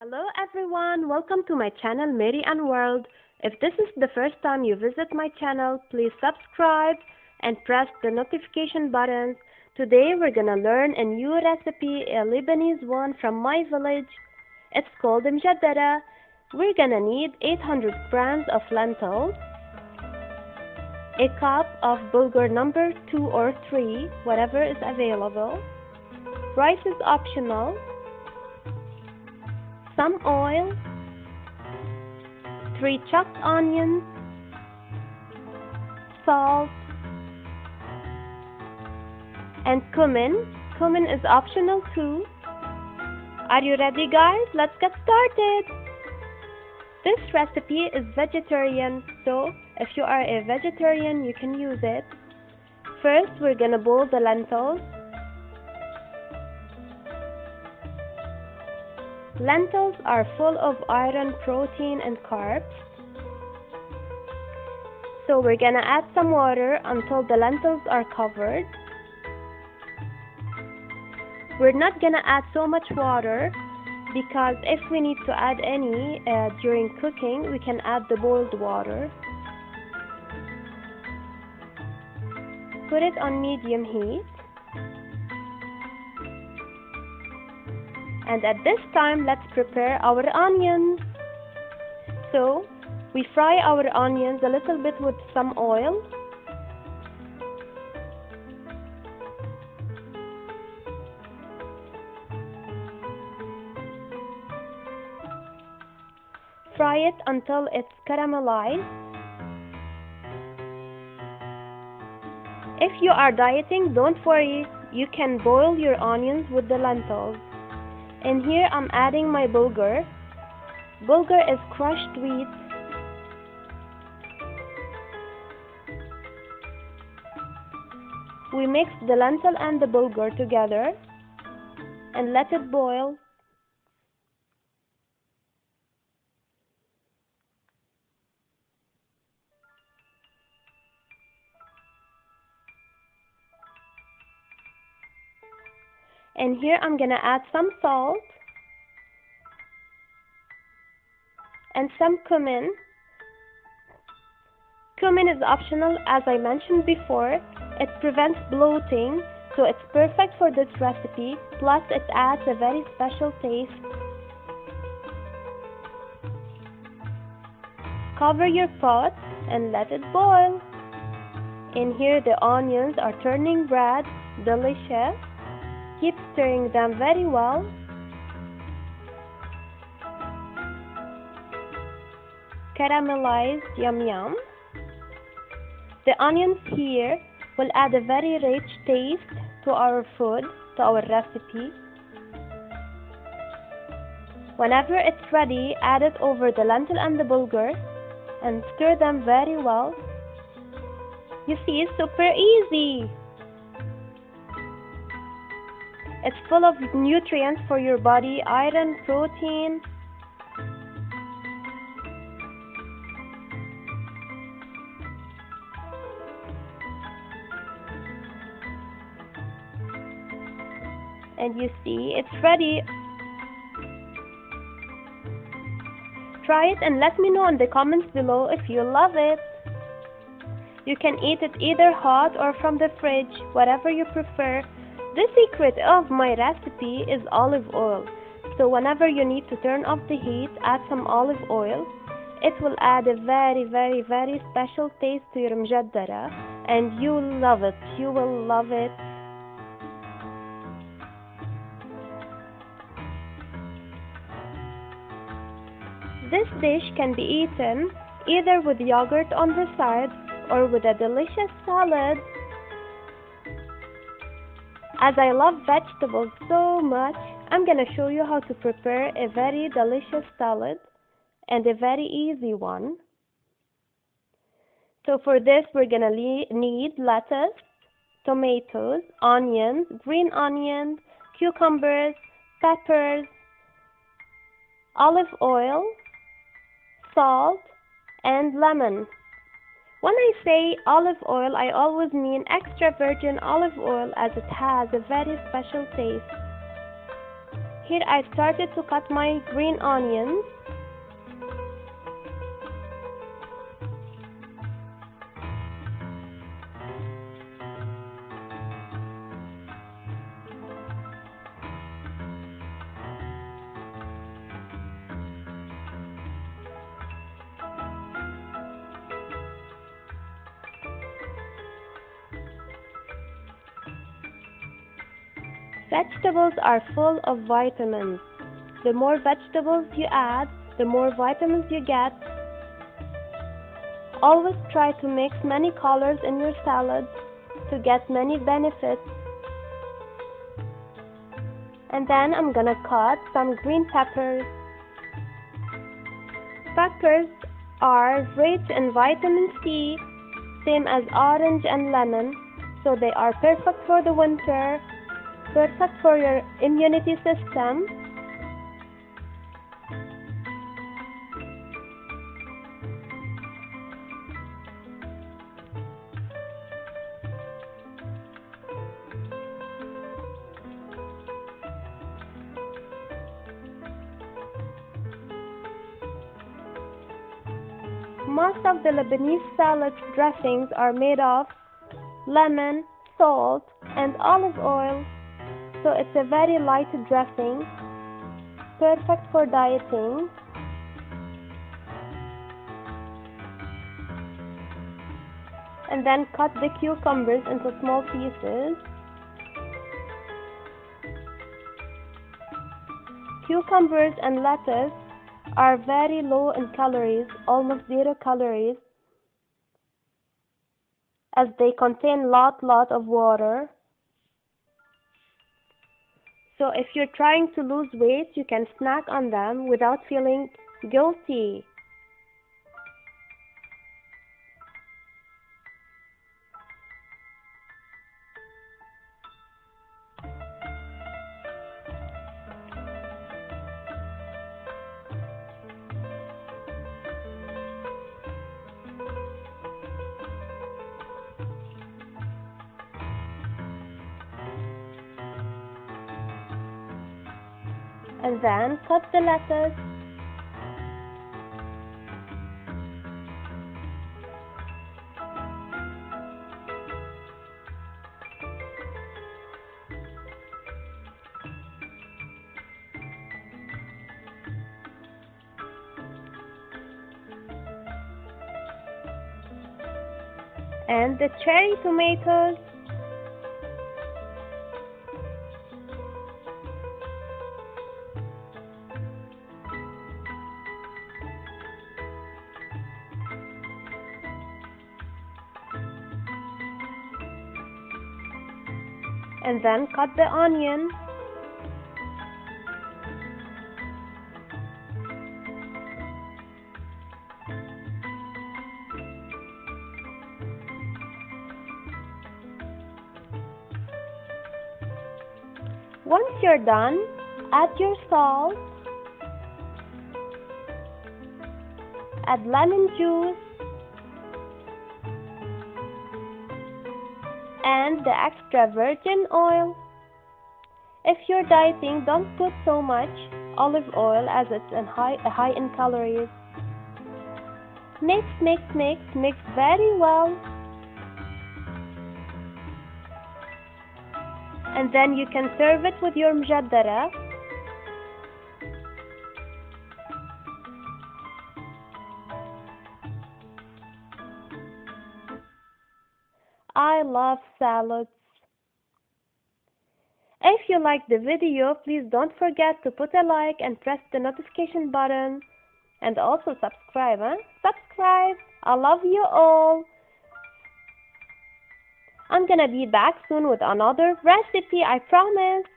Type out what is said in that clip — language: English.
Hello everyone, welcome to my channel Mary and World. If this is the first time you visit my channel, please subscribe and press the notification buttons. Today we're gonna learn a new recipe, a Lebanese one from my village. It's called Mjaddara. We're gonna need 800 grams of lentils, a cup of bulgur number 2 or 3, whatever is available. Rice is optional. Some oil, 3 chopped onions, salt, and cumin. Cumin is optional too. Are you ready, guys? Let's get started. This recipe is vegetarian, so if you are a vegetarian, you can use it. First, we're gonna boil the lentils. Lentils are full of iron, protein, and carbs. So we're gonna add some water until the lentils are covered. We're not gonna add so much water because if we need to add any during cooking, we can add the boiled water. Put it on medium heat. And at this time, let's prepare our onions. So, we fry our onions a little bit with some oil. Fry it until it's caramelized. If you are dieting, don't worry, you can boil your onions with the lentils. And here I'm adding my bulgur. Bulgur is crushed wheat. We mix the lentil and the bulgur together and let it boil. And here I'm gonna add some salt and some cumin. Cumin is optional, as I mentioned before. It prevents bloating, so it's perfect for this recipe. Plus it adds a very special taste. Cover your pot and let it boil. In here the onions are turning red, delicious. Keep stirring them very well. Caramelized, yum yum. The onions here will add a very rich taste to our food, to our recipe. Whenever it's ready, add it over the lentil and the bulgur and stir them very well. You see, it's super easy. It's full of nutrients for your body, iron, protein. And you see, it's ready. Try it and let me know in the comments below if you love it. You can eat it either hot or from the fridge, whatever you prefer. The secret of my recipe is olive oil. So whenever you need to turn off the heat, add some olive oil. It will add a very, very, very special taste to your mjaddara, and you will love it. You will love it. This dish can be eaten either with yogurt on the side or with a delicious salad. As I love vegetables so much, I'm gonna show you how to prepare a very delicious salad and a very easy one. So for this, we're gonna need lettuce, tomatoes, onions, green onions, cucumbers, peppers, olive oil, salt, and lemon. When I say olive oil, I always mean extra virgin olive oil, as it has a very special taste. here I started to cut my green onions. Vegetables are full of vitamins. The more vegetables you add, the more vitamins you get. Always try to mix many colors in your salad to get many benefits. And then I'm gonna cut some green peppers. Peppers are rich in vitamin C, same as orange and lemon, so they are perfect for the winter, perfect for your immunity system. Most of the Lebanese salad dressings are made of lemon, salt, and olive oil, so it's a very light dressing, perfect for dieting. And then cut the cucumbers into small pieces. Cucumbers and lettuce are very low in calories, almost 0 calories, as they contain lot of water. So if you're trying to lose weight, you can snack on them without feeling guilty. And then cut the lettuce. And the cherry tomatoes. And then cut the onion. Once you're done, add your salt, add lemon juice, and the extra virgin oil. If you're dieting, don't put so much olive oil as it's high in calories. Mix very well. And then you can serve it with your mjaddara. I love salads. If you liked the video, please don't forget to put a like and press the notification button. And also subscribe, Subscribe. I love you all. I'm gonna be back soon with another recipe, I promise.